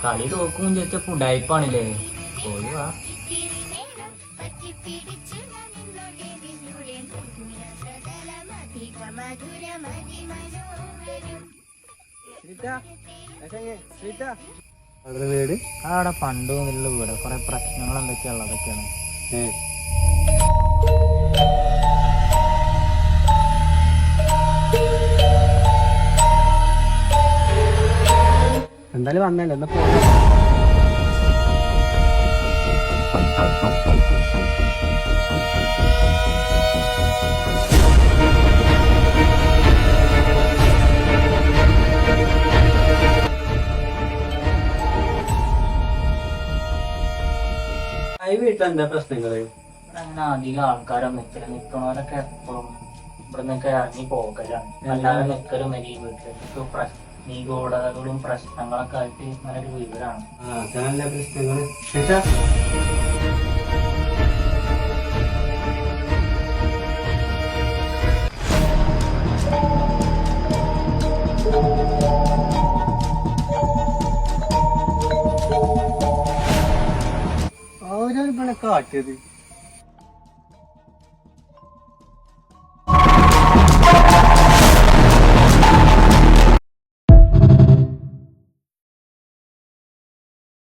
കളി തോക്കും ചോദിച്ച ഫുഡായിപ്പാണില്ലേ പോയി വാ. അവിടെ പണ്ട് മുതലുള്ള വീട് കൊറേ പ്രശ്നങ്ങൾ എന്തൊക്കെയാ ഉള്ളതൊക്കെയാണ്. എന്തായാലും വന്നല്ലേ എന്നാ പോ. വീട്ടിലെന്താ പ്രശ്നങ്ങള്? അങ്ങനെ അധികം ആൾക്കാരൊന്നും നിൽക്കില്ല. നിൽക്കണവരൊക്കെ എപ്പോഴും ഇവിടെ നിന്നൊക്കെ ഇറങ്ങി പോകലാണ്. അല്ലാതെ നിൽക്കലും ഈ വീട്ടിൽ നിഗൂഢതകളും പ്രശ്നങ്ങളൊക്കെ ആയിട്ട് ഇങ്ങനെ ഒരു വീടാണ്. അതല്ല പ്രശ്നങ്ങള്. അവരാണ് ഇവിടെ കാട്ടിയത്.